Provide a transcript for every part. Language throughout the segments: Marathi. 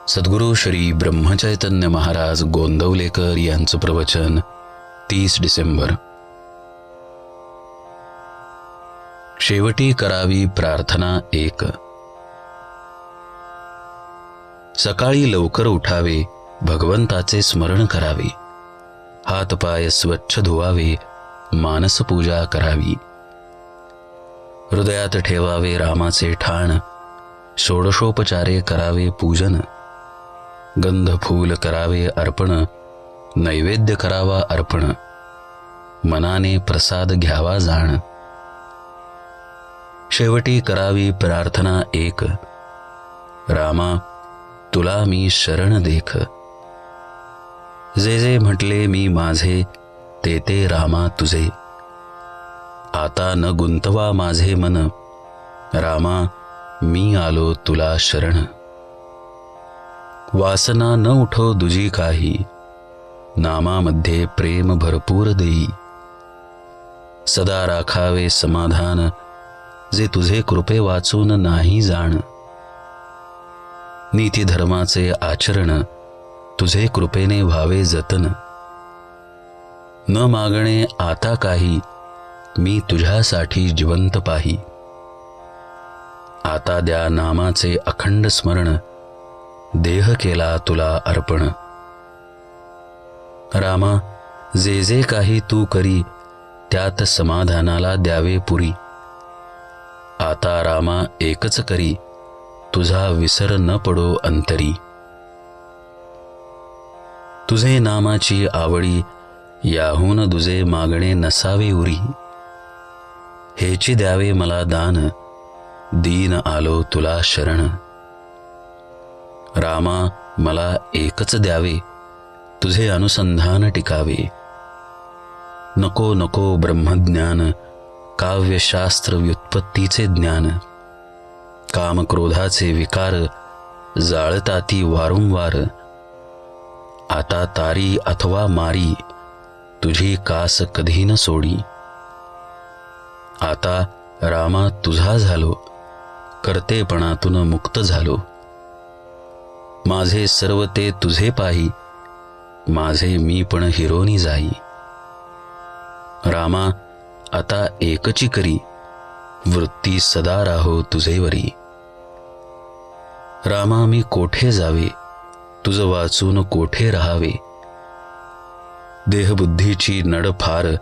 सद्गुरू श्री ब्रह्मचैतन्य महाराज गोंदवलेकर यांचं प्रवचन 30 डिसेंबर. शेवटी करावी प्रार्थना 1. सकाळी लवकर उठावे, भगवंताचे स्मरण करावे, हातपाय स्वच्छ धुवावे, मानसपूजा करावी, हृदयात ठेवावे रामाचे ठाण, षोडशोपचारे करावे पूजन, गंध फूल करावे अर्पण, नैवेद्य करावा अर्पण, मनाने प्रसाद घ्यावा जाण. शेवटी करावी प्रार्थना 1. रामा, तुला मी शरण देख. जे जे म्हटले मी माझे, ते ते रामा तुझे. आता न गुंतवा माझे मन, रामा मी आलो तुला शरण. वासना न उठो दुजी काही, नामामध्ये प्रेम भरपूर देई. सदा राखावे समाधान, जे तुझे कृपे वाचून नाही जाण. नीती धर्माचे आचरण, तुझे कृपेने व्हावे जतन. न मागणे आता काही, मी तुझ्यासाठी जिवंत पाही. आता द्या नामाचे अखंड स्मरण, देह केला तुला अर्पण. रामा, जे जे काही तू करी, त्यात समाधानाला द्यावे पुरी. आता रामा एकच करी, तुझा विसर न पडो अंतरी. तुझे नामाची आवडी, याहून दुजे मागणे नसावे उरी. हेची द्यावे मला दान, दीन आलो तुला शरण. रामा मला एकच द्यावे, तुझे अनुसंधान टिकावे. नको नको ब्रह्मज्ञान, काव्यशास्त्र व्युत्पत्तीचे ज्ञान. कामक्रोधाचे विकार, जाळताती वारंवार. आता तारी अथवा मारी, तुझी कास कधी न सोडी. आता रामा तुझा झालो, कर्तेपणातून मुक्त झालो. माझे सर्व ते तुझे पाही, माझे मी पण हिरोनी जाई. रामा आता एकची करी, वृत्ती सदा राहो तुझेवरी. रामा मी कोठे जावे, तुझ वाचून कोठे राहावे. देहबुद्धीची नड फार,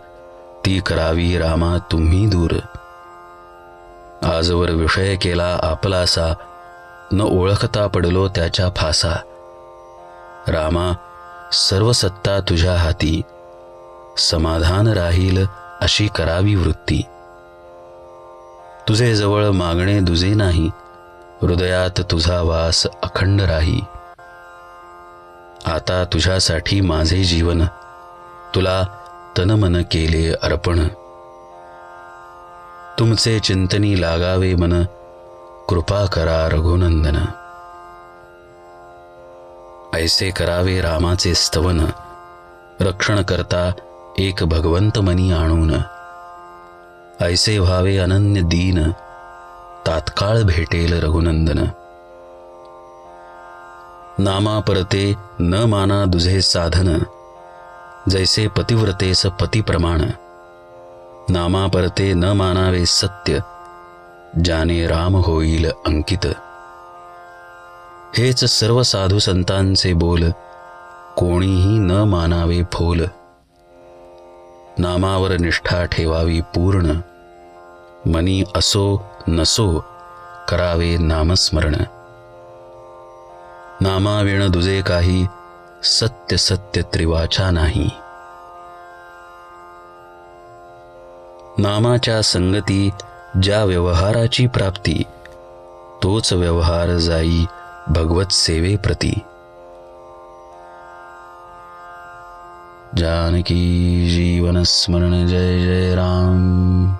ती करावी रामा तुम्ही दूर. आजवर विषय केला आपलासा, न ओळखता पडलो त्याच्या फासा. रामा सर्व सत्ता तुझ्या हाती, समाधान राहील अशी करावी वृत्ती. तुझे जवळ मागणे दुजे नाही, हृदयात तुझा वास अखंड राही. आता तुझ्यासाठी माझे जीवन, तुला तनमन केले अर्पण. तुमचे चिंतनी लागावे मन, कृपा करा रघुनंदन. ऐसे करावे रामाचे स्तवन, रक्षण करता एक भगवंत मनी आणून. ऐसे व्हावे अनन्य दीन, तात्काळ भेटेल रघुनंदन. नामा परते न माना दुझे साधन, जैसे पतिव्रतेस पती प्रमाण. नामा परते न मानावे सत्य, ज्याने राम होईल अंकित. हेच सर्व साधू संतांचे बोल, कोणीही न मानावे फोल. नामावर निष्ठा ठेवावी पूर्ण, मनी असो नसो करावे नामस्मरण. नामाविण दुजे काही, सत्य सत्य त्रिवाचा नाही. नामाच्या संगती ज्या व्यवहाराची प्राप्ती, तोच व्यवहार जाई भगवत सेवेप्रती. जानकी जीवन स्मरण जय जय राम.